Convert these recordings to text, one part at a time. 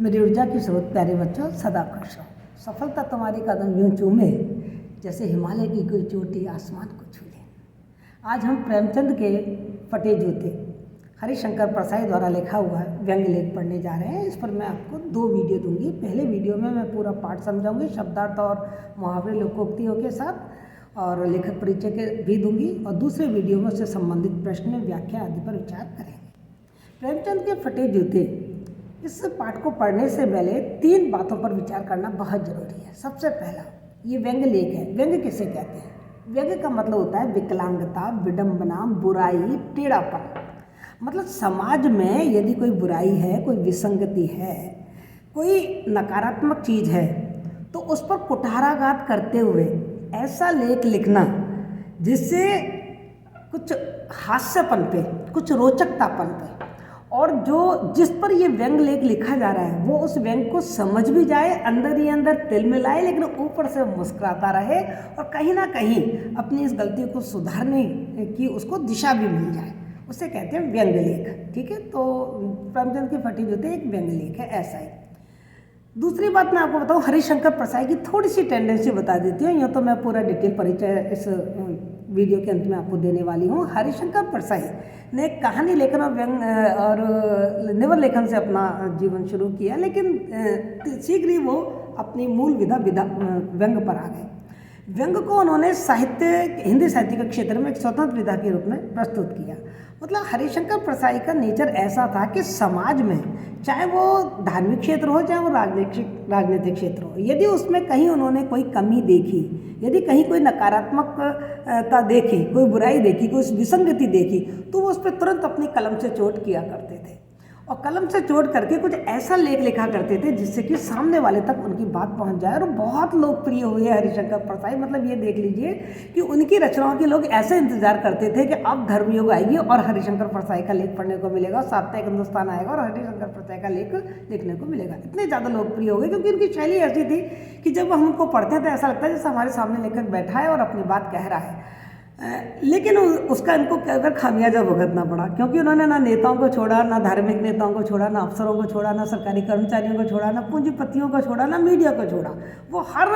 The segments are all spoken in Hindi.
मेरी ऊर्जा की स्रोत प्यारे बच्चों सदा खुश रहो। सफलता तुम्हारी कदम यूं चूमे जैसे हिमालय की कोई चोटी आसमान को छू ले। आज हम प्रेमचंद के फटे जूते हरिशंकर परसाई द्वारा लिखा हुआ व्यंग्य लेख पढ़ने जा रहे हैं। इस पर मैं आपको 2 वीडियो दूंगी। पहले वीडियो में मैं पूरा पाठ समझाऊंगी शब्दार्थ और मुहावरे लोकोक्तियों के साथ और लेखक परिचय के भी दूंगी, और दूसरे वीडियो में उससे संबंधित प्रश्न व्याख्या आदि पर विचार करेंगे। प्रेमचंद के फटे जूते, इस पाठ को पढ़ने से पहले 3 बातों पर विचार करना बहुत जरूरी है। सबसे पहला, ये व्यंग्य लेख है। व्यंग्य किसे कहते हैं? व्यंग्य का मतलब होता है विकलांगता, विडंबना, बुराई, टेढ़ापन। मतलब समाज में यदि कोई बुराई है, कोई विसंगति है, कोई नकारात्मक चीज है, तो उस पर कुठाराघात करते हुए ऐसा लेख लिखना जिससे कुछ हास्यपन पे, कुछ रोचकतापन पे, और जिस पर ये व्यंग लेख लिखा जा रहा है वो उस व्यंग को समझ भी जाए, अंदर ही अंदर तिल मिलाए, लेकिन ऊपर से मुस्कुराता रहे और कहीं ना कहीं अपनी इस गलती को सुधारने की उसको दिशा भी मिल जाए, उसे कहते हैं व्यंग लेख। ठीक है, तो प्रेमचंद के फटे जूते एक व्यंग लेख है। ऐसा ही दूसरी बात मैं आपको बताऊं, हरिशंकर परसाई की थोड़ी सी टेंडेंसी बता देती हूँ। यूँ तो मैं पूरा डिटेल परिचय इस वीडियो के अंत में आपको देने वाली हूँ। हरिशंकर परसाई ने कहानी लेखन और व्यंग और निबंध लेखन से अपना जीवन शुरू किया, लेकिन शीघ्र ही वो अपनी मूल विधा व्यंग पर आ गए। व्यंग को उन्होंने हिंदी साहित्य के क्षेत्र में एक स्वतंत्र विधा के रूप में प्रस्तुत किया। मतलब हरिशंकर परसाई का नेचर ऐसा था कि समाज में, चाहे वो धार्मिक क्षेत्र हो चाहे वो राजनीतिक क्षेत्र हो, यदि उसमें कहीं उन्होंने कोई कमी देखी, यदि कहीं कोई नकारात्मकता देखी, कोई बुराई देखी, कोई विसंगति देखी, तो वो उस पर तुरंत अपनी कलम से चोट किया करते थे और कलम से चोट करके कुछ ऐसा लेख लिखा करते थे जिससे कि सामने वाले तक उनकी बात पहुंच जाए। और बहुत लोकप्रिय हुए हरिशंकर परसाई। मतलब ये देख लीजिए कि उनकी रचनाओं के लोग ऐसे इंतजार करते थे कि अब धर्मयुग आएगी और हरिशंकर परसाई का लेख पढ़ने को मिलेगा, साप्ताहिक हिंदुस्तान आएगा और हरिशंकर परसाई का लेख लिखने को मिलेगा। इतने ज़्यादा लोकप्रिय हो गए क्योंकि उनकी शैली ऐसी थी कि जब हम उनको पढ़ते थे ऐसा लगता है जैसे हमारे सामने लेखक बैठा है और अपनी बात कह रहा है। लेकिन उसका इनको अगर खामियाजा भुगतना पड़ा, क्योंकि उन्होंने ना नेताओं को छोड़ा, ना धार्मिक नेताओं को छोड़ा, ना अफसरों को छोड़ा, ना सरकारी कर्मचारियों को छोड़ा, ना पूंजीपतियों को छोड़ा, ना मीडिया को छोड़ा। वो हर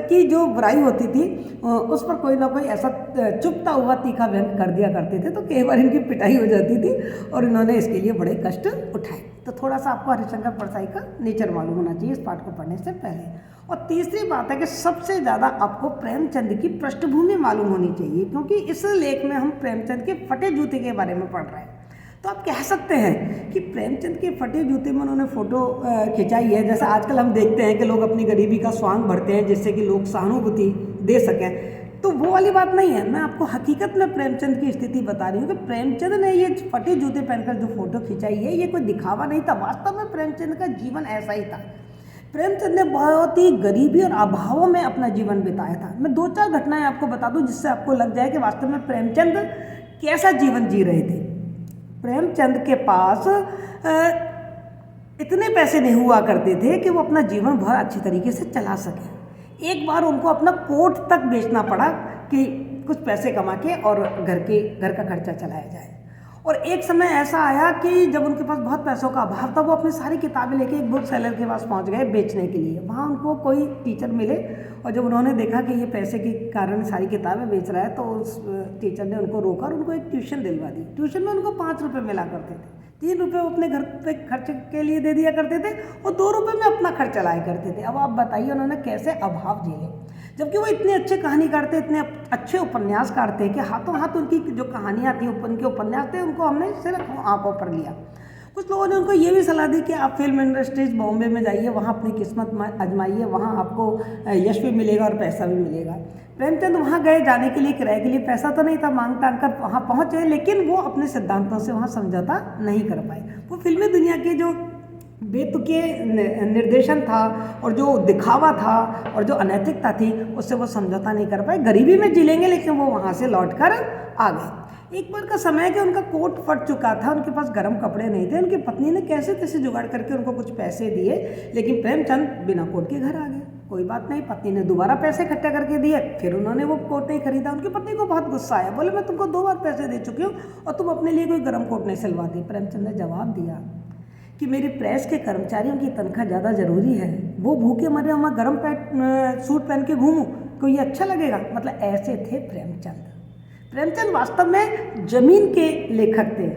की जो बुराई होती थी उस पर कोई ना कोई ऐसा चुपता हुआ तीखा व्यंग कर दिया करते थे, तो कई बार इनकी पिटाई हो जाती थी और इन्होंने इसके लिए बड़े कष्ट उठाए। तो थोड़ा सा आपको हरिशंकर परसाई का नेचर मालूम होना चाहिए इस पाठ को पढ़ने से पहले। और तीसरी बात है कि सबसे ज़्यादा आपको प्रेमचंद की पृष्ठभूमि मालूम होनी चाहिए, क्योंकि इस लेख में हम प्रेमचंद के फटे जूते के बारे में पढ़ रहे हैं। तो आप कह सकते हैं कि प्रेमचंद के फटे जूते में उन्होंने फ़ोटो खिंचाई है। जैसे आजकल हम देखते हैं कि लोग अपनी गरीबी का स्वांग भरते हैं जिससे कि लोग सहानुभूति दे सकें, तो वो वाली बात नहीं है। मैं आपको हकीकत में प्रेमचंद की स्थिति बता रही हूँ कि प्रेमचंद ने ये फटे जूते पहनकर जो फोटो खिंचाई है ये कोई दिखावा नहीं था। वास्तव में प्रेमचंद का जीवन ऐसा ही था। प्रेमचंद ने बहुत ही गरीबी और अभावों में अपना जीवन बिताया था। मैं 2-4 घटनाएं आपको बता दूं जिससे आपको लग जाए कि वास्तव में प्रेमचंद कैसा जीवन जी रहे थे। प्रेमचंद के पास इतने पैसे नहीं हुआ करते थे कि वो अपना जीवन बहुत अच्छी तरीके से चला सके। एक बार उनको अपना कोट तक बेचना पड़ा कि कुछ पैसे कमा के और घर का खर्चा चलाया जाए। और एक समय ऐसा आया कि जब उनके पास बहुत पैसों का अभाव था, वो अपनी सारी किताबें लेके एक बुक सेलर के पास पहुंच गए बेचने के लिए। वहाँ उनको कोई टीचर मिले और जब उन्होंने देखा कि ये पैसे के कारण सारी किताबें बेच रहा है, तो उस टीचर ने उनको रोका और उनको एक ट्यूशन दिलवा दी। ट्यूशन में उनको 5 रुपये मिला करते थे, 3 रुपये वो अपने घर पे खर्च के लिए दे दिया करते थे और 2 रुपये में अपना खर्च चलाया करते थे। अब आप बताइए उन्होंने कैसे अभाव झेले, जबकि वो इतने अच्छे कहानीकार थे, इतने अच्छे उपन्यासकार थे कि हाथों हाथ उनकी जो कहानियाँ थी, उनके उपन्यास थे, उनको हमने सिर्फ आंखों पर लिया। कुछ लोगों ने उनको ये भी सलाह दी कि आप फिल्म इंडस्ट्रीज बॉम्बे में जाइए, वहाँ अपनी किस्मत आजमाइए, वहाँ आपको यश भी मिलेगा और पैसा भी मिलेगा। प्रेमचंद वहाँ गए, जाने के लिए किराए के लिए पैसा तो नहीं था, मांग टांग कर वहाँ पहुँचे, लेकिन वो अपने सिद्धांतों से वहाँ समझौता नहीं कर पाए। वो फिल्मी दुनिया के जो बेतुके निर्देशन था और जो दिखावा था और जो अनैतिकता थी उससे वो समझौता नहीं कर पाए। गरीबी में जी लेंगे, लेकिन वो वहाँ से लौट कर आ गए। एक बार का समय कि उनका कोट फट चुका था, उनके पास गर्म कपड़े नहीं थे। उनकी पत्नी ने कैसे तैसे जुगाड़ करके उनको कुछ पैसे दिए, लेकिन प्रेमचंद बिना कोट के घर आ गए। कोई बात नहीं, पत्नी ने दोबारा पैसे इकट्ठा करके दिए, फिर उन्होंने वो कोट नहीं खरीदा। उनकी पत्नी को बहुत गुस्सा आया, बोले मैं तुमको 2 बार पैसे दे चुकी हूँ और तुम अपने लिए कोई गर्म कोट नहीं सिलवाती। प्रेमचंद ने जवाब दिया कि मेरी प्रेस के कर्मचारियों की तनख्वाह ज़्यादा ज़रूरी है, वो भूखे मरे मैं गर्म सूट पहन के घूमूं, को ये अच्छा लगेगा? मतलब ऐसे थे प्रेमचंद। प्रेमचंद वास्तव में जमीन के लेखक थे।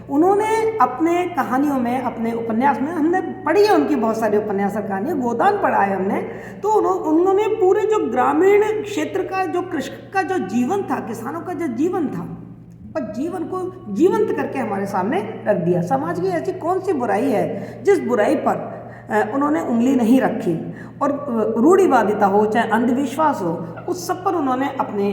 उन्होंने अपने कहानियों में, अपने उपन्यास में, हमने पढ़ी है उनकी बहुत सारी उपन्यास और कहानियाँ, गोदान पढ़ा है हमने, तो उन्होंने पूरे जो ग्रामीण क्षेत्र का, जो कृषक का जो जीवन था, किसानों का जो जीवन था, और जीवन को जीवंत करके हमारे सामने रख दिया। समाज की ऐसी कौन सी बुराई है जिस बुराई पर उन्होंने उंगली नहीं रखी, और रूढ़िवादिता हो चाहे अंधविश्वास हो, उस सब पर उन्होंने अपने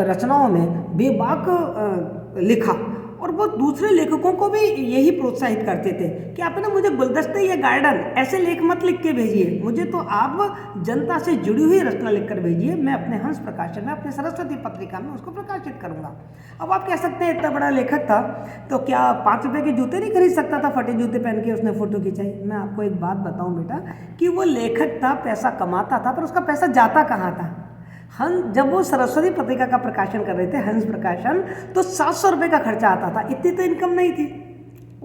रचनाओं में बेबाक लिखा। और वो दूसरे लेखकों को भी यही प्रोत्साहित करते थे कि आप ना मुझे गुलदस्ते या गार्डन ऐसे लेख मत लिख के भेजिए, मुझे तो आप जनता से जुड़ी हुई रचना लिख कर भेजिए, मैं अपने हंस प्रकाशन में, अपने सरस्वती पत्रिका में उसको प्रकाशित करूँगा। अब आप कह सकते हैं इतना बड़ा लेखक था तो क्या 5 रुपये के जूते नहीं खरीद सकता था? फटे जूते पहन के उसने फ़ोटो खिंचाई। मैं आपको एक बात बताऊँ बेटा कि वो लेखक था, पैसा कमाता था, पर उसका पैसा जाता कहाँ था? जब वो सरस्वती पत्रिका का प्रकाशन कर रहे थे, हंस प्रकाशन, तो 700 रुपये का खर्चा आता था, इतनी तो इनकम नहीं थी।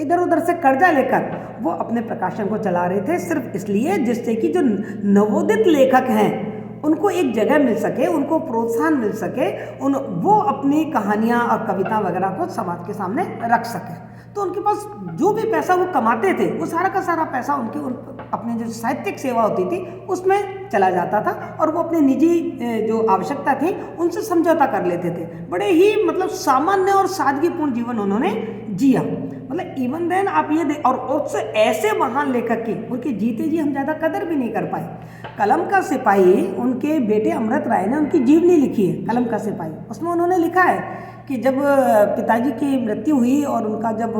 इधर उधर से कर्जा लेकर वो अपने प्रकाशन को चला रहे थे, सिर्फ इसलिए जिससे कि जो नवोदित लेखक हैं उनको एक जगह मिल सके, उनको प्रोत्साहन मिल सके, वो अपनी कहानियाँ और कविता वगैरह को समाज के सामने रख सके। तो उनके पास जो भी पैसा वो कमाते थे, वो सारा का सारा पैसा अपने जो साहित्यिक सेवा होती थी उसमें चला जाता था, और वो अपनी निजी जो आवश्यकता थी उनसे समझौता कर लेते थे। बड़े ही मतलब सामान्य और सादगीपूर्ण जीवन उन्होंने जिया। मतलब इवन देन आप ये और उससे ऐसे महान लेखक की उनके जीते जी हम ज़्यादा कदर भी नहीं कर पाए। कलम का सिपाही, उनके बेटे अमृत राय ने उनकी जीवनी लिखी है, कलम का सिपाही। उसमें उन्होंने लिखा है कि जब पिताजी की मृत्यु हुई और उनका जब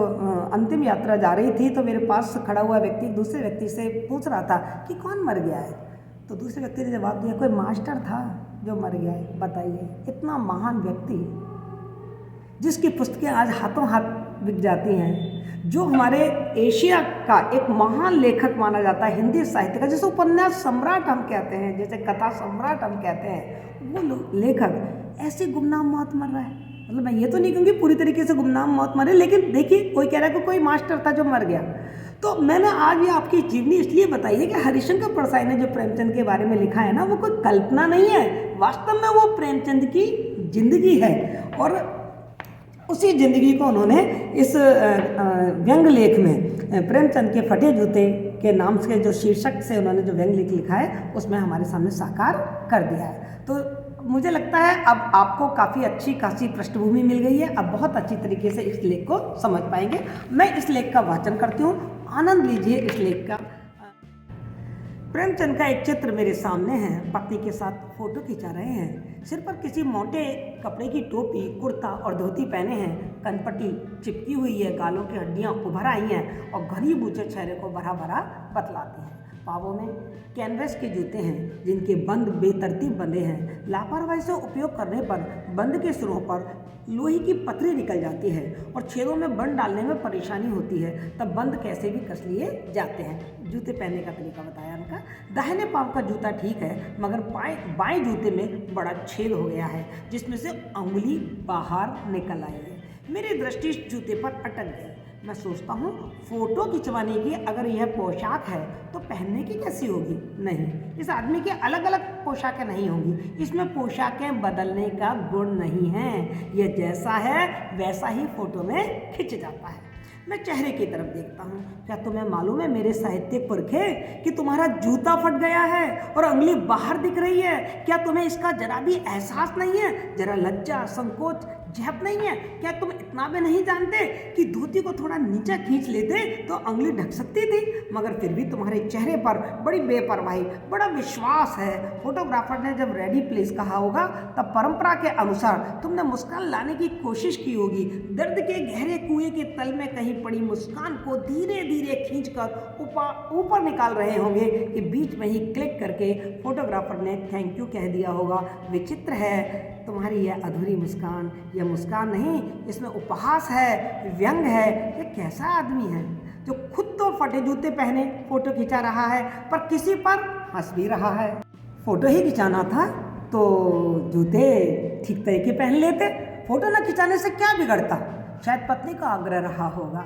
अंतिम यात्रा जा रही थी, तो मेरे पास खड़ा हुआ व्यक्ति दूसरे व्यक्ति से पूछ रहा था कि कौन मर गया है? तो दूसरे व्यक्ति ने जवाब दिया, कोई मास्टर था जो मर गया है। बताइए, इतना महान व्यक्ति जिसकी पुस्तकें आज हाथों हाथ बिक जाती हैं, जो हमारे एशिया का एक महान लेखक माना जाता है, हिंदी साहित्य का, जैसे उपन्यास सम्राट हम कहते हैं, जैसे कथा सम्राट हम कहते हैं, वो लेखक ऐसी गुमनाम मौत मर रहा है। मतलब मैं ये तो नहीं कहूँगी पूरी तरीके से गुमनाम मौत मरे, लेकिन देखिए कोई कह रहा है कि कोई मास्टर था जो मर गया। तो मैंने आज ये आपकी जीवनी इसलिए बताई है कि हरिशंकर परसाई ने जो प्रेमचंद के बारे में लिखा है ना, वो कोई कल्पना नहीं है, वास्तव में वो प्रेमचंद की जिंदगी है। और उसी ज़िंदगी को उन्होंने इस व्यंग लेख में प्रेमचंद के फटे जूते के नाम से जो शीर्षक से उन्होंने जो व्यंग लेख लिखा है उसमें हमारे सामने साकार कर दिया है। तो मुझे लगता है अब आपको काफ़ी अच्छी खासी पृष्ठभूमि मिल गई है, अब बहुत अच्छी तरीके से इस लेख को समझ पाएंगे। मैं इस लेख का वाचन करती हूँ, आनंद लीजिए इस लेख का। प्रेमचंद का एक चित्र मेरे सामने है, पत्नी के साथ फोटो खिंचा रहे हैं, सिर पर किसी मोटे कपड़े की टोपी, कुर्ता और धोती पहने हैं, कनपट्टी चिपकी हुई है, गालों की हड्डियां उभर आई हैं और घनी बूझे चेहरे को भरा भरा बतलाती हैं। पाँवों में कैनवस के जूते हैं जिनके बंद बेतरतीब बंधे हैं। लापरवाही से उपयोग करने पर बंद के सिरों पर लोहे की पतरी निकल जाती है और छेदों में बंद डालने में परेशानी होती है, तब बंद कैसे भी कस लिए जाते हैं। जूते पहनने का तरीका बताया उनका। दाहिने पाँव का जूता ठीक है, मगर बाएं जूते में बड़ा छेद हो गया है जिसमें से अंगुली बाहर निकल आई है। मेरी दृष्टि इस जूते पर अटक गई। मैं सोचता हूँ फोटो खिंचवाने की अगर यह पोशाक है तो पहनने की कैसी होगी? नहीं, इस आदमी की अलग अलग पोशाकें नहीं होंगी, इसमें पोशाकें बदलने का गुण नहीं है, यह जैसा है वैसा ही फोटो में खिंच जाता है। मैं चेहरे की तरफ देखता हूँ। क्या तुम्हें मालूम है मेरे साहित्यिक पुरखे कि तुम्हारा जूता फट गया है और अंगुली बाहर दिख रही है? क्या तुम्हें इसका जरा भी एहसास नहीं है? जरा लज्जा, संकोच, झेप नहीं है? क्या तुम इतना भी नहीं जानते कि धोती को थोड़ा नीचे खींच लेते तो अंगुली ढक सकती थी? मगर फिर भी तुम्हारे चेहरे पर बड़ी बेपरवाही, बड़ा विश्वास है। फोटोग्राफर ने जब रेडी प्लेस कहा होगा तब परंपरा के अनुसार तुमने मुस्कान लाने की कोशिश की होगी। दर्द के गहरे कुएं के तल में कहीं पड़ी मुस्कान को धीरे धीरे खींचकर ऊपर निकाल रहे होंगे कि बीच में ही क्लिक करके फोटोग्राफर ने थैंक यू कह दिया होगा। विचित्र है तुम्हारी यह अधूरी मुस्कान। यह मुस्कान नहीं, इसमें उपहास है, व्यंग है। ये कैसा आदमी है जो खुद तो फटे जूते पहने फोटो खिंचा रहा है पर किसी पर हंस भी रहा है? फोटो ही खिंचाना था तो जूते ठीक तरीके पहन लेते। फोटो न खिंचाने से क्या बिगड़ता? शायद पत्नी का आग्रह रहा होगा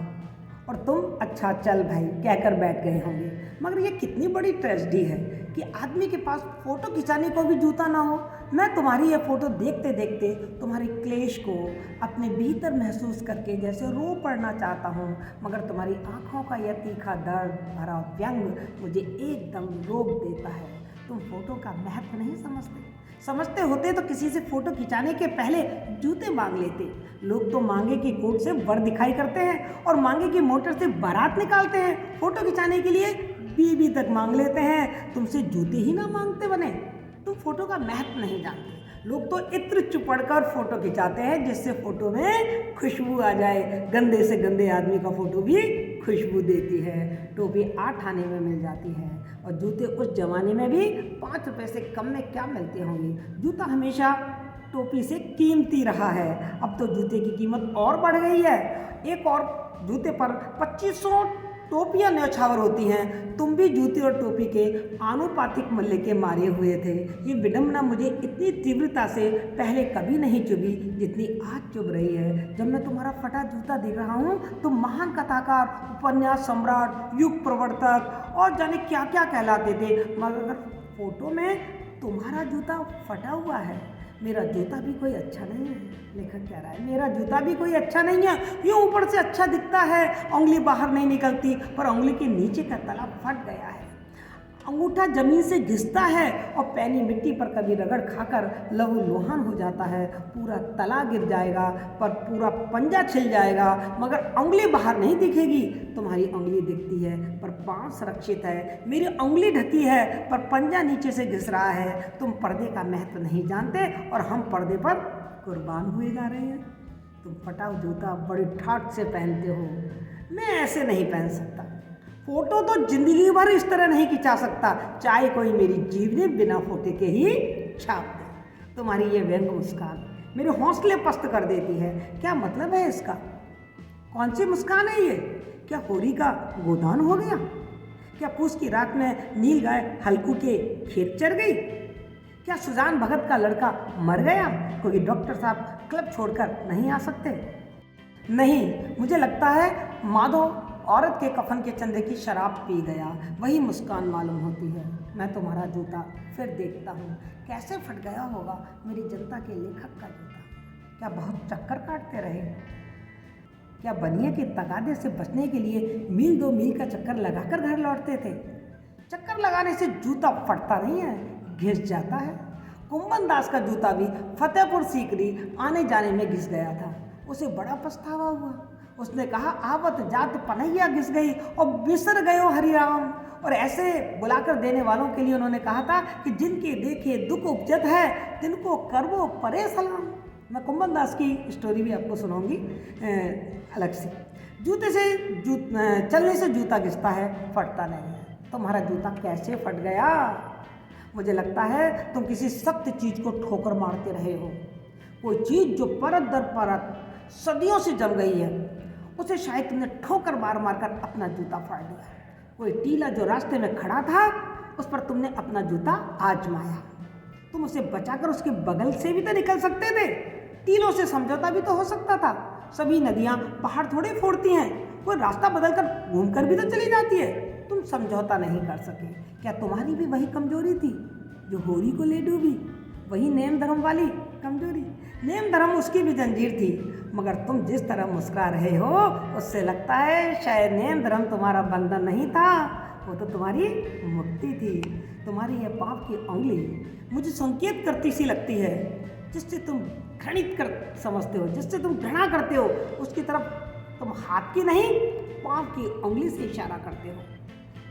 और तुम अच्छा चल भाई कहकर बैठ गए होंगे। मगर ये कितनी बड़ी ट्रेजेडी है कि आदमी के पास फ़ोटो खिंचाने को भी जूता ना हो। मैं तुम्हारी ये फ़ोटो देखते देखते तुम्हारे क्लेश को अपने भीतर महसूस करके जैसे रो पड़ना चाहता हूँ, मगर तुम्हारी आँखों का यह तीखा दर्द भरा व्यंग मुझे एकदम रोक देता है। तुम फ़ोटो का महत्व नहीं समझते होते तो किसी से फ़ोटो खिंचाने के पहले जूते मांग लेते। लोग तो मांगे की कोट से वर दिखाई करते हैं और मांगे की मोटर से बारात निकालते हैं। फ़ोटो खिंचाने के लिए बीवी तक मांग लेते हैं, तुमसे जूते ही ना मांगते बने। तुम फ़ोटो का महत्व नहीं जानते। लोग तो इत्र चुपड़कर फ़ोटो खिंचाते हैं जिससे फ़ोटो में खुशबू आ जाए। गंदे से गंदे आदमी का फ़ोटो भी खुशबू देती है। टोपी 8 आने में मिल जाती है और जूते उस ज़माने में भी 5 रुपये से कम में क्या मिलते होंगे। जूता हमेशा टोपी से कीमती रहा है। अब तो जूते की कीमत और बढ़ गई है। एक और जूते पर 2500 टोपियाँ न्यौछावर होती हैं। तुम भी जूते और टोपी के आनुपातिक मूल्य के मारे हुए थे। ये विडंबना मुझे इतनी तीव्रता से पहले कभी नहीं चुभी जितनी आज चुभ रही है। जब मैं तुम्हारा फटा जूता देख रहा हूँ तो महान कथाकार, उपन्यास सम्राट, युग प्रवर्तक और जाने क्या क्या कहलाते थे, मगर फोटो में तुम्हारा जूता फटा हुआ है। मेरा जूता भी कोई अच्छा नहीं है। लेखक कह रहा है मेरा जूता भी कोई अच्छा नहीं है। ये ऊपर से अच्छा दिखता है, उंगली बाहर नहीं निकलती, पर उंगली के नीचे का तला फट गया है। अंगूठा जमीन से घिसता है और पैनी मिट्टी पर कभी रगड़ खाकर लहू लुहान हो जाता है। पूरा तला गिर जाएगा पर पूरा पंजा छिल जाएगा, मगर उंगली बाहर नहीं दिखेगी। तुम्हारी उंगली दिखती है पर पाँव सुरक्षित है। मेरी उंगली ढकी है पर पंजा नीचे से घिस रहा है। तुम पर्दे का महत्व नहीं जानते और हम पर्दे पर कुर्बान हुए जा रहे हैं। तुम फटा जूता बड़ी ठाट से पहनते हो, मैं ऐसे नहीं पहन सकता। फोटो तो जिंदगी भर इस तरह नहीं खिंचा सकता, चाहे कोई मेरी जीवनी बिना फोटो के ही छाप दे। तुम्हारी ये व्यंग मुस्कान मेरे हौसले पस्त कर देती है। क्या मतलब है इसका? कौन सी मुस्कान है ये? क्या होरी का गोदान हो गया? क्या पूस की रात में नील गाय हल्कू के खेत चर गई? क्या सुजान भगत का लड़का मर गया? क्योंकि डॉक्टर साहब क्लब छोड़कर नहीं आ सकते? नहीं, मुझे लगता है माधव औरत के कफन के चंदे की शराब पी गया, वही मुस्कान मालूम होती है। मैं तुम्हारा जूता फिर देखता हूँ, कैसे फट गया होगा मेरी जनता के लेखक का जूता। क्या बहुत चक्कर काटते रहे? क्या बनिए के तगादे से बचने के लिए मील 2 मील का चक्कर लगाकर घर लौटते थे? चक्कर लगाने से जूता फटता नहीं है, घिस जाता है। कुंभन दास का जूता भी फतेहपुर सीकरी आने जाने में घिस गया था। उसे बड़ा पछतावा हुआ। उसने कहा आवत जात पनैया घिस गई और बिसर गयो हरिराम। और ऐसे बुलाकर देने वालों के लिए उन्होंने कहा था कि जिनके देखे दुख उपजत है तिनको करवो परे सलाम। मैं कुंभन दास की स्टोरी भी आपको सुनाऊंगी अलग से। जूते से चलने से जूता घिसता है, फटता नहीं है। तुम्हारा जूता कैसे फट गया? मुझे लगता है तुम किसी सख्त चीज़ को ठोकर मारते रहे हो। कोई चीज़ जो परत दर परत सदियों से जम गई है, उसे शायद तुमने ठोकर मार मार कर अपना जूता फाड़ लिया। कोई टीला जो रास्ते में खड़ा था, उस पर तुमने अपना जूता आजमाया। तुम उसे बचाकर उसके बगल से भी तो निकल सकते थे। टीलों से समझौता भी तो हो सकता था। सभी नदियाँ पहाड़ थोड़े फोड़ती हैं, कोई रास्ता बदल कर घूम कर भी तो चली जाती है। तुम समझौता नहीं कर सके। क्या तुम्हारी भी वही कमजोरी थी जो होरी को ले डूबी? वही नेम धर्म वाली कमजोरी? नेम धर्म उसकी भी जंजीर थी, मगर तुम जिस तरह मुस्कुरा रहे हो उससे लगता है शायद नेम धर्म तुम्हारा बंधन नहीं था, वो तो तुम्हारी मुक्ति थी। तुम्हारी यह पाप की उंगली मुझे संकेत करती सी लगती है, जिससे तुम घृणित कर समझते हो, जिससे तुम घृणा करते हो, उसकी तरफ तुम हाथ की नहीं पाँव की उंगली से इशारा करते हो।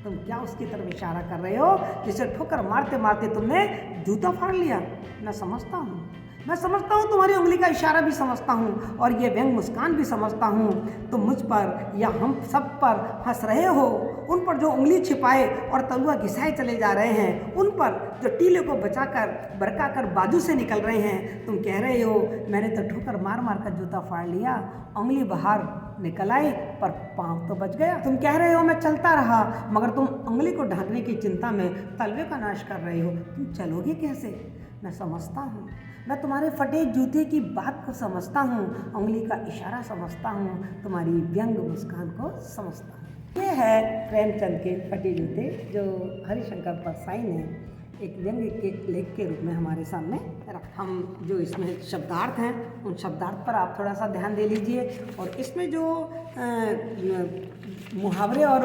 तुम क्या उसकी तरफ इशारा कर रहे हो जिसे ठोकर मारते मारते तुमने जूता फाड़ लिया? मैं समझता हूँ, मैं समझता हूँ, तुम्हारी उंगली का इशारा भी समझता हूँ और ये व्यंग मुस्कान भी समझता हूँ। तुम मुझ पर या हम सब पर हंस रहे हो, उन पर जो उंगली छिपाए और तलुआ घिसाए चले जा रहे हैं, उन पर जो टीले को बचाकर बरकाकर बाजू से निकल रहे हैं। तुम कह रहे हो मैंने तो ठोकर मार मार कर जूता फाड़ लिया, उंगली बाहर निकल आई पर पाँव तो बच गया। तुम कह रहे हो मैं चलता रहा, मगर तुम उंगली को ढांकने की चिंता में तलवे का नाश कर रहे हो। तुम चलोगे कैसे? मैं समझता हूँ, मैं तुम्हारे फटे जूते की बात को समझता हूँ, उंगली का इशारा समझता हूँ, तुम्हारी व्यंग मुस्कान को समझता हूँ। ये है प्रेमचंद के फटे जूते, जो हरिशंकर परसाई ने एक व्यंग के लेख के रूप में हमारे सामने रखा। हम जो इसमें शब्दार्थ हैं उन शब्दार्थ पर आप थोड़ा सा ध्यान दे लीजिए, और इसमें जो मुहावरे और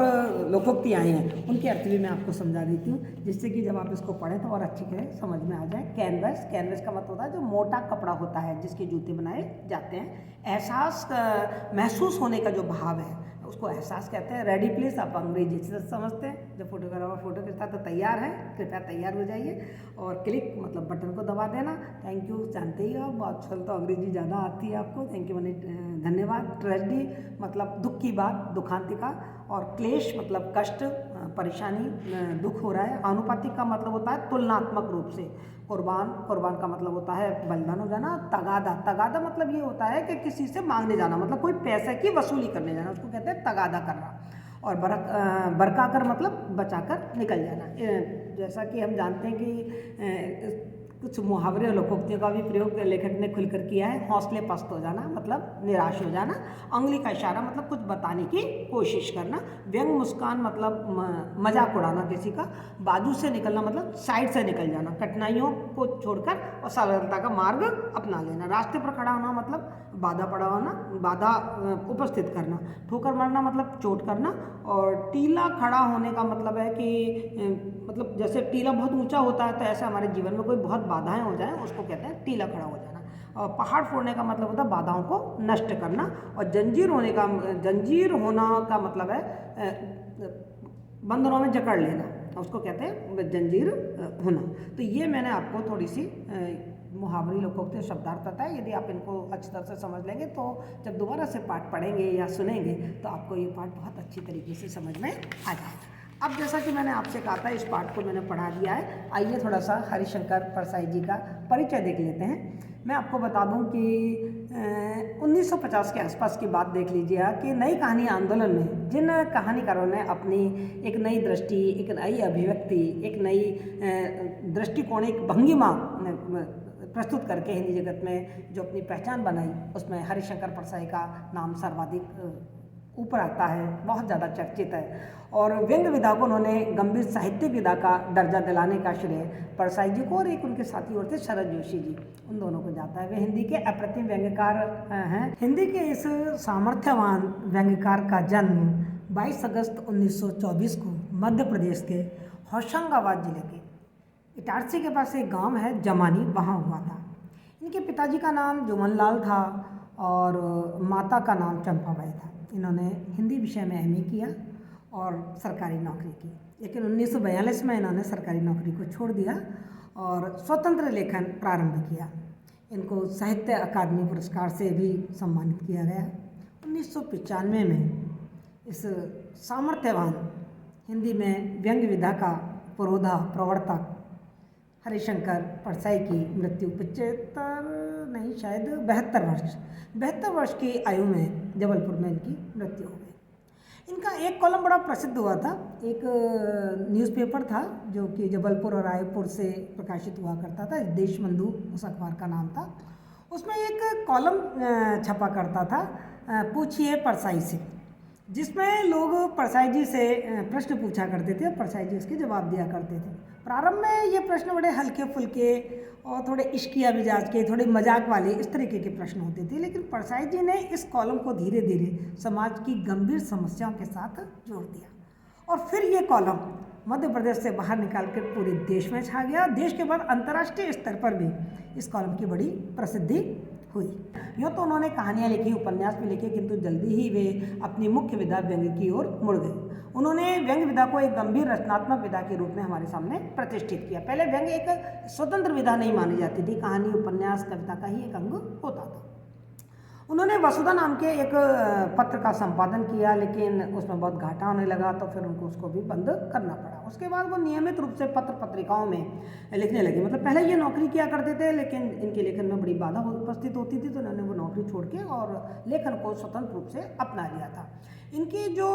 लोकोक्ति आए हैं उनके अर्थ भी मैं आपको समझा देती हूँ, जिससे कि जब आप इसको पढ़ें तो और अच्छी तरह समझ में आ जाए। कैनवस का मतलब होता है जो मोटा कपड़ा होता है जिसके जूते बनाए जाते हैं। एहसास महसूस होने का जो भाव है उसको एहसास कहते हैं। रेडी प्लीज आप अंग्रेजी से समझते हैं, जब फोटोग्राफर फोटो खींचता तो तैयार है, कृपया तैयार हो जाइए। और क्लिक मतलब बटन को दबा देना। थैंक यू, जानते ही हो आप, आजकल तो अंग्रेजी ज़्यादा आती है आपको। थैंक यू मैंने धन्यवाद। ट्रेजेडी मतलब दुख की बात, दुखांतिका। और क्लेश मतलब कष्ट, परेशानी, दुख हो रहा है। आनुपातिक का मतलब होता है तुलनात्मक रूप से। कुर्बान का मतलब होता है बलिदान हो जाना। तगादा मतलब ये होता है कि किसी से मांगने जाना, मतलब कोई पैसे की वसूली करने जाना, उसको कहते हैं तगादा करना। और बरकाकर मतलब बचाकर निकल जाना। जैसा कि हम जानते हैं कि कुछ मुहावरे और लोकोक्तियों का भी प्रयोग लेखक ने खुलकर किया है। हौसले पस्त हो जाना मतलब निराश हो जाना। अंगुली का इशारा मतलब कुछ बताने की कोशिश करना। व्यंग मुस्कान मतलब मजाक उड़ाना किसी का। बाजू से निकलना मतलब साइड से निकल जाना, कठिनाइयों को छोड़कर और सरलता का मार्ग अपना लेना। रास्ते पर खड़ा होना मतलब बाधा उपस्थित करना। ठोकर मारना मतलब चोट करना। और टीला खड़ा होने का मतलब है कि मतलब जैसे टीला बहुत ऊंचा होता है तो ऐसे हमारे जीवन में कोई बहुत बाधाएं हो जाएं, उसको कहते हैं टीला खड़ा हो जाना। और पहाड़ फोड़ने का मतलब होता है बाधाओं को नष्ट करना। और जंजीर होना का मतलब है बंधनों में जकड़ लेना, उसको कहते हैं जंजीर होना। तो ये मैंने आपको थोड़ी सी मुहावरी लोकोक्ति शब्दार्थ पता है। यदि आप इनको अच्छी तरह से समझ लेंगे तो जब दोबारा से पाठ पढ़ेंगे या सुनेंगे तो आपको ये पाठ बहुत अच्छी तरीके से समझ में आ जाएगा। अब जैसा कि मैंने आपसे कहा था इस पाठ को मैंने पढ़ा दिया है। आइए थोड़ा सा हरिशंकर परसाई जी का परिचय देख लेते हैं। मैं आपको बता दूं कि 1950 के आसपास की बात देख लीजिए कि नई कहानी आंदोलन में जिन कहानीकारों ने अपनी एक नई दृष्टि, एक नई अभिव्यक्ति, एक नई दृष्टिकोण, एक भंगिमा प्रस्तुत करके हिंदी जगत में जो अपनी पहचान बनाई, उसमें हरिशंकर परसाई का नाम सर्वाधिक ऊपर आता है, बहुत ज़्यादा चर्चित है। और व्यंग विधा को उन्होंने गंभीर साहित्यिक विधा का दर्जा दिलाने का श्रेय परसाई जी को और एक उनके साथी और थे शरद जोशी जी, उन दोनों को जाता है। वे हिंदी के अप्रतिम व्यंग्यकार हैं। हिंदी के इस सामर्थ्यवान व्यंग्यकार का जन्म 22 अगस्त 1924 को मध्य प्रदेश के होशंगाबाद जिले के इटारसी के पास एक गांव है जमानी, वहाँ हुआ था। इनके पिताजी का नाम जुमनलाल था और माता का नाम चंपाबाई था। इन्होंने हिंदी विषय में एमए किया और सरकारी नौकरी की, लेकिन 1942 में इन्होंने सरकारी नौकरी को छोड़ दिया और स्वतंत्र लेखन प्रारंभ किया। इनको साहित्य अकादमी पुरस्कार से भी सम्मानित किया गया। 1995 में इस सामर्थ्यवान हिंदी में व्यंग्य विधा का पुरोधा प्रवर्तक हरिशंकर परसाई की मृत्यु 72 वर्ष की आयु में जबलपुर में इनकी मृत्यु हो गई। इनका एक कॉलम बड़ा प्रसिद्ध हुआ था। एक न्यूज़पेपर था जो कि जबलपुर और रायपुर से प्रकाशित हुआ करता था, देशबंधु उस अखबार का नाम था। उसमें एक कॉलम छपा करता था, पूछिए परसाई से, जिसमें लोग परसाई जी से प्रश्न पूछा करते थे और परसाई जी उसके जवाब दिया करते थे। प्रारंभ में ये प्रश्न बड़े हल्के फुल्के और थोड़े इश्किया मिजाज के, थोड़े मजाक वाले इस तरीके के प्रश्न होते थे, लेकिन परसाई जी ने इस कॉलम को धीरे धीरे समाज की गंभीर समस्याओं के साथ जोड़ दिया और फिर ये कॉलम मध्य प्रदेश से बाहर निकाल कर पूरे देश में छा गया। देश के बाद अंतर्राष्ट्रीय स्तर पर भी इस कॉलम की बड़ी प्रसिद्धि हुई। यूँ तो उन्होंने कहानियाँ लिखी, उपन्यास भी लिखे, किंतु जल्दी ही वे अपनी मुख्य विधा व्यंग्य की ओर मुड़ गए। उन्होंने व्यंग्य विधा को एक गंभीर रचनात्मक विधा के रूप में हमारे सामने प्रतिष्ठित किया। पहले व्यंग्य एक स्वतंत्र विधा नहीं मानी जाती थी, कहानी, उपन्यास, कविता का ही एक अंग होता था। उन्होंने वसुधा नाम के एक पत्र का संपादन किया, लेकिन उसमें बहुत घाटा होने लगा, तो फिर उनको उसको भी बंद करना पड़ा। उसके बाद वो नियमित रूप से पत्र पत्रिकाओं में लिखने लगे। मतलब पहले ये नौकरी किया करते थे, लेकिन इनके लेखन में बड़ी बाधा उपस्थित होती थी, तो उन्होंने वो नौकरी छोड़ के और लेखन को स्वतंत्र रूप से अपना लिया था। इनके जो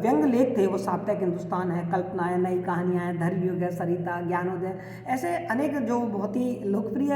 व्यंग लेख थे वो साप्ताहिक हिंदुस्तान है, कल्पनाएँ, नई कहानियाँ हैं, धर्मयुग है, सरिता, ज्ञानोदय, ऐसे अनेक जो बहुत ही लोकप्रिय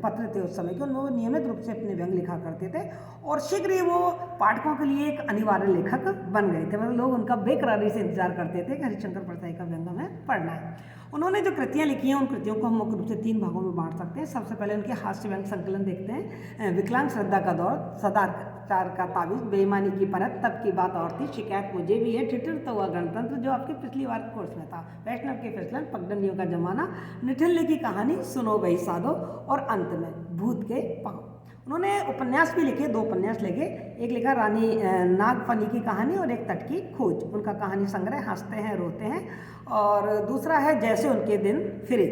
पत्र थे उस समय के, उनमें वो नियमित रूप से अपने व्यंग लिखा करते थे और शीघ्र ही वो पाठकों के लिए एक अनिवार्य लेखक बन गए थे। मतलब लोग उनका बेकरारी से इंतजार करते थे कि हरिशंकर परसाई का व्यंग हमें पढ़ना है। उन्होंने जो कृतियाँ लिखी हैं उन कृतियों को हम मुख्य रूप से 3 भागों में बांट सकते हैं। सबसे पहले उनके हास्य व्यंग संकलन देखते हैं। विकलांग श्रद्धा का दौर, सदाचार का ताबीज, बेईमानी की परत, तब की बात और थी, शिकायत मुझे भी है, ठिठुर तो हुआ गणतंत्र, जो आपके पिछली बार कोर्स में था, वैष्णव के फिसलन, पगडंडियों का जमाना, निठल्ले की कहानी, सुनो भाई साधो, और अंत में भूत के पाँव। उन्होंने उपन्यास भी लिखे, 2 उपन्यास लिखे। एक लिखा रानी नागफनी की कहानी और एक तट की खोज। उनका कहानी संग्रह हंसते हैं रोते हैं, और दूसरा है जैसे उनके दिन फिरे।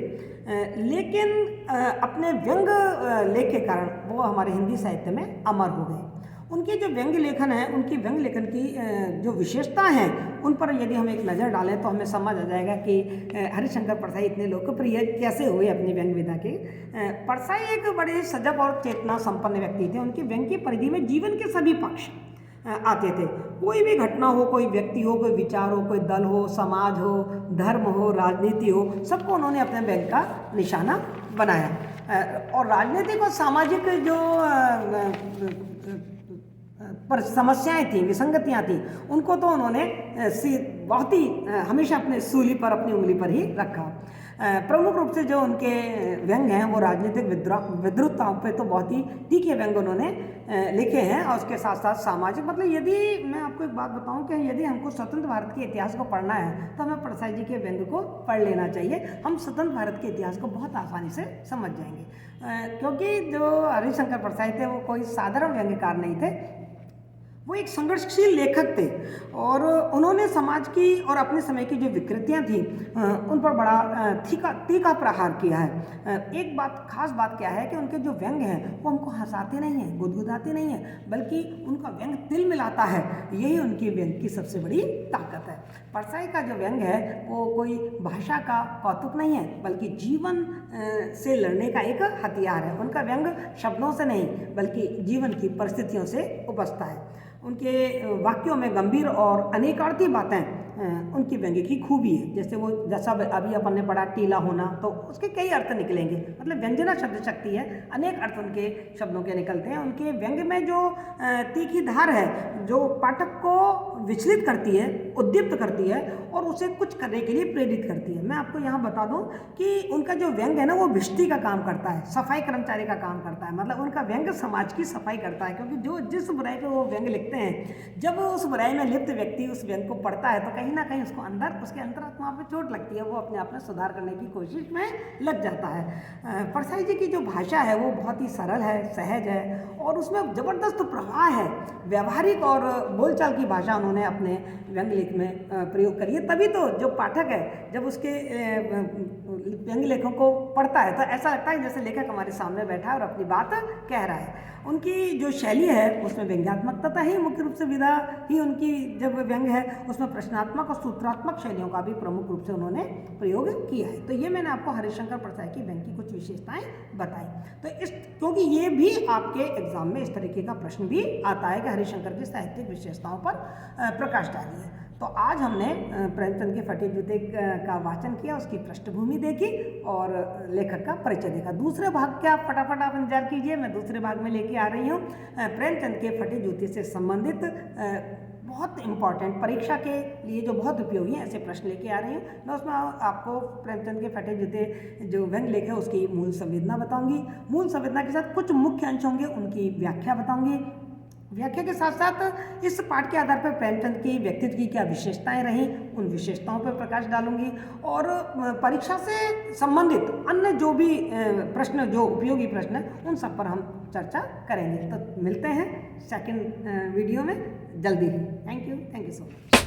लेकिन अपने व्यंग लेख के कारण वो हमारे हिंदी साहित्य में अमर हो गए। उनके जो व्यंग लेखन है, उनकी व्यंग लेखन की जो विशेषता हैं, उन पर यदि हम एक नज़र डालें तो हमें समझ आ जाएगा कि हरिशंकर परसाई इतने लोकप्रिय कैसे हुए अपनी व्यंग विधा के। परसाई एक बड़े सजग और चेतना संपन्न व्यक्ति थे। उनकी व्यंग की परिधि में जीवन के सभी पक्ष आते थे। कोई भी घटना हो, कोई व्यक्ति हो, कोई विचार हो, कोई दल हो, समाज हो, धर्म हो, राजनीति हो, सबको उन्होंने अपने व्यंग का निशाना बनाया। और राजनीतिक और सामाजिक जो पर समस्याएं थी, विसंगतियां थी, उनको तो उन्होंने बहुत ही हमेशा अपने सूली पर, अपनी उंगली पर ही रखा। प्रमुख रूप से जो उनके व्यंग हैं वो राजनीतिक विद्रुतताओं पे तो बहुत ही तीखे व्यंग उन्होंने लिखे हैं, और उसके साथ साथ सामाजिक, मतलब यदि मैं आपको एक बात बताऊं कि यदि हमको स्वतंत्र भारत के इतिहास को पढ़ना है तो हमें परसाई जी के व्यंग को पढ़ लेना चाहिए। हम स्वतंत्र भारत के इतिहास को बहुत आसानी से समझ जाएंगे, क्योंकि जो हरिशंकर परसाई थे वो कोई साधारण व्यंग्यकार नहीं थे, वो एक संघर्षशील लेखक थे, और उन्होंने समाज की और अपने समय की जो विकृतियां थी उन पर बड़ा तीखा प्रहार किया है। एक बात, खास बात क्या है कि उनके जो व्यंग हैं वो हमको हंसाते नहीं हैं, गुदगुदाते नहीं हैं, बल्कि उनका व्यंग तिल मिलाता है। यही उनकी व्यंग की सबसे बड़ी ताकत है। परसाई का जो व्यंग है वो कोई भाषा का कौतुक नहीं है, बल्कि जीवन से लड़ने का एक हथियार है। उनका व्यंग शब्दों से नहीं बल्कि जीवन की परिस्थितियों से उपजता है। उनके वाक्यों में गंभीर और अनेकार्थी बातें उनकी व्यंग्य की खूबी है। जैसा अभी अपन ने पढ़ा टीला होना, तो उसके कई अर्थ निकलेंगे। मतलब व्यंजना शब्द शक्ति है, अनेक अर्थ उनके शब्दों के निकलते हैं। उनके व्यंग्य में जो तीखी धार है, जो पाठक को विचलित करती है, उद्दीप्त करती है और उसे कुछ करने के लिए प्रेरित करती है। मैं आपको यहाँ बता दूँ कि उनका जो व्यंग्य है ना, वो भिष्टी का काम करता है, सफाई कर्मचारी का काम करता है। मतलब उनका व्यंग्य समाज की सफाई करता है, क्योंकि जिस बुराई पे वो व्यंग्य लिखते हैं, जब उस बुराई में लिप्त व्यक्ति उस व्यंग्य को पढ़ता है तो कहीं ना कहीं उसके अंतरात्मा पे चोट लगती है, वो अपने आप में सुधार करने की कोशिश में लग जाता है। परसाई जी की जो भाषा है वो बहुत ही सरल है, सहज है, और उसमें ज़बरदस्त प्रवाह है। व्यवहारिक और बोलचाल की भाषा उन्होंने अपने व्यंग लेख में प्रयोग करी है। तभी तो जो पाठक है जब उसके व्यंग लेखों को पढ़ता है तो ऐसा लगता है जैसे लेखक हमारे सामने बैठा है और अपनी बात कह रहा है। उनकी जो शैली है उसमें व्यंग्यात्मकता ही मुख्य रूप से विधा ही उनकी जब व्यंग है उसमें प्रश्नात्मक और सूत्रात्मक शैलियों का भी प्रमुख रूप से उन्होंने प्रयोग किया है। तो ये मैंने आपको हरिशंकर परसाई की व्यंग की कुछ विशेषताएं बताई। तो क्योंकि ये भी आपके एग्जाम में इस तरीके का प्रश्न भी आता है कि हरिशंकर की साहित्यिक विशेषताओं पर प्रकाश डालिए। तो आज हमने प्रेमचंद के फटे जूते का वाचन किया, उसकी पृष्ठभूमि देखी और लेखक का परिचय देखा। दूसरे भाग के आप फटाफट आप इंतजार कीजिए, मैं दूसरे भाग में लेके आ रही हूँ प्रेमचंद के फटे जूते से संबंधित बहुत इंपॉर्टेंट, परीक्षा के लिए जो बहुत उपयोगी हैं ऐसे प्रश्न लेके आ रही हूँ। मैं उसमें आपको प्रेमचंद के फटे जूते जो व्यंग लेख है उसकी मूल संवेदना बताऊँगी। मूल संवेदना के साथ कुछ मुख्य अंश होंगे, उनकी व्याख्या बताऊँगी। व्याख्या के साथ साथ इस पाठ के आधार पर प्रेमचंद की व्यक्तित्व की क्या विशेषताएं रहीं, उन विशेषताओं पर प्रकाश डालूंगी। और परीक्षा से संबंधित अन्य जो भी प्रश्न, जो उपयोगी प्रश्न हैं, उन सब पर हम चर्चा करेंगे। तो मिलते हैं सेकंड वीडियो में जल्दी ही। Thank you so much.